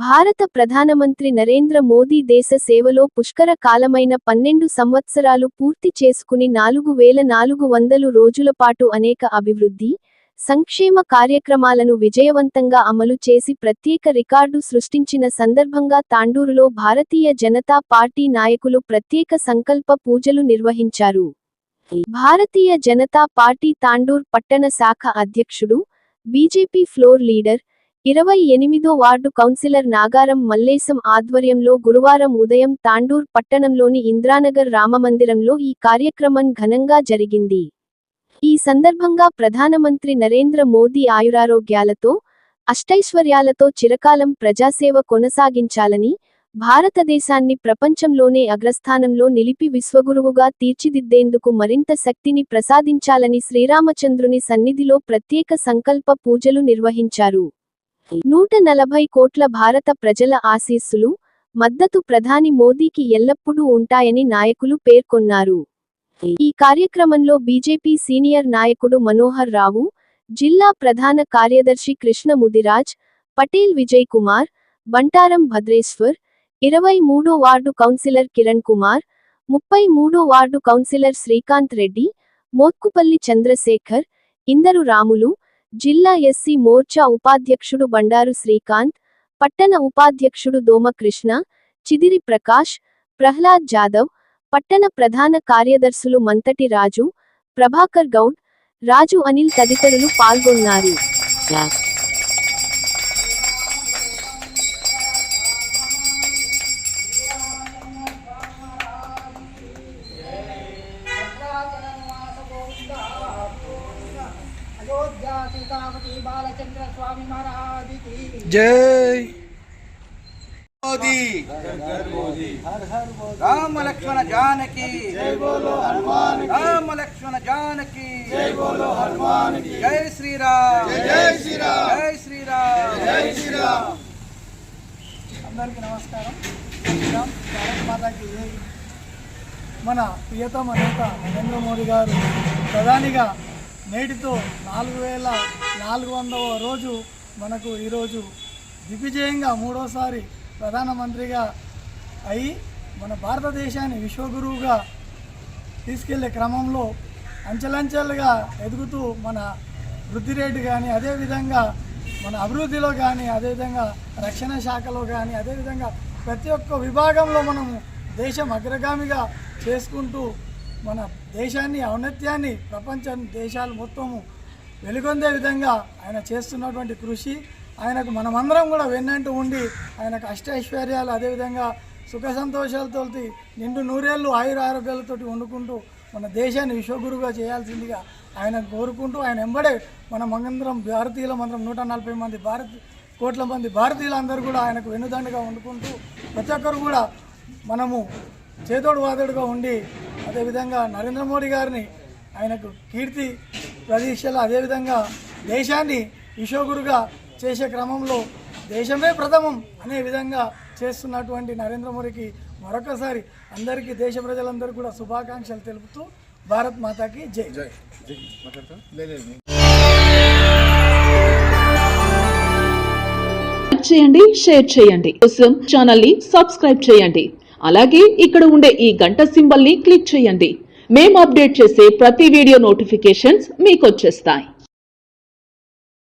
భారత ప్రధానమంత్రి నరేంద్ర మోదీ దేశ సేవలో పుష్కర కాలమైన 12 సంవత్సరాలు పూర్తి చేసుకుని 4400 రోజుల పాటు అనేక అభివృద్ధి, సంక్షేమ కార్యక్రమాలను విజయవంతంగా అమలు చేసి ప్రత్యేక రికార్డు సృష్టించిన సందర్భంగా తాండూరులో భారతీయ జనతా పార్టీ నాయకులు ప్రత్యేక సంకల్ప పూజలు నిర్వహించారు. భారతీయ జనతా పార్టీ తాండూర్ పట్టణ శాఖ అధ్యక్షుడు, బీజేపీ ఫ్లోర్ లీడర్, 28వ వార్డు కౌన్సిలర్ నాగారం మల్లేశం ఆధ్వర్యంలో గురువారం ఉదయం తాండూర్ పట్టణంలోని ఇంద్రానగర్ రామమందిరంలో ఈ కార్యక్రమం ఘనంగా జరిగింది. ఈ సందర్భంగా ప్రధానమంత్రి నరేంద్ర మోదీ ఆయురారోగ్యాలతో, అష్టైశ్వర్యాలతో చిరకాలం ప్రజాసేవ కొనసాగించాలని, భారతదేశాన్ని ప్రపంచంలోనే అగ్రస్థానంలో నిలిపి విశ్వగురువుగా తీర్చిదిద్దేందుకు మరింత శక్తిని ప్రసాదించాలని శ్రీరామచంద్రుని సన్నిధిలో ప్రత్యేక సంకల్ప పూజలు నిర్వహించారు. 140 కోట్ల భారత ప్రజల ఆశీస్సులు, మద్దతు ప్రధాని మోదీకి ఎల్లప్పుడూ ఉంటాయని నాయకులు పేర్కొన్నారు. ఈ కార్యక్రమంలో బీజేపీ సీనియర్ నాయకుడు మనోహర్ రావు, జిల్లా ప్రధాన కార్యదర్శి కృష్ణ ముదిరాజ్, పటేల్ విజయ్ కుమార్, బంటారం భద్రేశ్వర్, 23వ వార్డు కౌన్సిలర్ కిరణ్ కుమార్, 33వ వార్డు కౌన్సిలర్ శ్రీకాంత్ రెడ్డి, మోత్కుపల్లి చంద్రశేఖర్, ఇందరు రాములు, జిల్లా ఎస్సీ మోర్చా ఉపాధ్యక్షుడు బండారు శ్రీకాంత్, పట్టణ ఉపాధ్యక్షుడు దోమకృష్ణ, చిదిరి ప్రకాష్, ప్రహ్లాద్ జాదవ్, పట్టణ ప్రధాన కార్యదర్శులు మంతటి రాజు, ప్రభాకర్ గౌడ్, రాజు అనిల్ తదితరులు పాల్గొన్నారు. जय मोदी। राम लक्ष्मण जानकी, जय बोलो हनुमान की। राम लक्ष्मण जानकी, जय बोलो हनुमान की। जय श्री राम, जय श्री राम, जय श्री राम, जय श्री राम। అందరికీ నమస్కారం. భారత మాతాకి జై. మన ప్రియతమ నేత నరేంద్ర మోదీ గారు ప్రధానిగా నేటితో 4400వ రోజు మనకు ఈరోజు దిగ్విజయంగా 3వసారి ప్రధానమంత్రిగా అయి మన భారతదేశాన్ని విశ్వగురువుగా తీసుకెళ్లే క్రమంలో అంచెలంచెలుగా ఎదుగుతూ మన వృద్ధి రేటు కానీ, అదేవిధంగా మన అభివృద్ధిలో కానీ, అదేవిధంగా రక్షణ శాఖలో కానీ, అదేవిధంగా ప్రతి ఒక్క విభాగంలో మనము దేశం అగ్రగామిగా చేసుకుంటూ మన దేశాన్ని ఔన్నత్యాన్ని ప్రపంచ దేశాలు మొత్తము వెలుగొందే విధంగా ఆయన చేస్తున్నటువంటి కృషి, ఆయనకు మనమందరం కూడా వెన్నంటూ ఉండి ఆయనకు అష్టైశ్వర్యాలు, అదేవిధంగా సుఖ సంతోషాలతో నిండు నూరేళ్ళు ఆయుర ఆరోగ్యాలతో వండుకుంటూ మన దేశాన్ని విశ్వగురువుగా చేయాల్సిందిగా ఆయన కోరుకుంటూ, ఆయన ఎంబడే మనమందరం భారతీయులందరం 140 కోట్ల మంది భారతీయులందరూ కూడా ఆయనకు వెన్నుదండగా వండుకుంటూ ప్రతి ఒక్కరు కూడా మనము చేతోడు వాదోడుగా ఉండి, అదేవిధంగా నరేంద్ర మోడీ గారిని ఆయనకు కీర్తి ప్రతీక్షలు, అదేవిధంగా దేశాన్ని విశ్వగురుగా చేసే క్రమంలో దేశమే ప్రథమం అనే విధంగా చేస్తున్నటువంటి నరేంద్ర మోడీకి మరొకసారి అందరికీ దేశ ప్రజలందరూ కూడా శుభాకాంక్షలు తెలుపుతూ భారత్ మాతాకి జై. చేయండి, షేర్ చేయండి, కోసం ఛానల్ ని సబ్స్క్రైబ్ చేయండి. అలాగే ఇక్కడ ఉండే ఈ గంట సింబల్ ని క్లిక్ చేయండి. మేము అప్డేట్ చేసే ప్రతి వీడియో నోటిఫికేషన్స్ మీకు వచ్చేస్తాయి.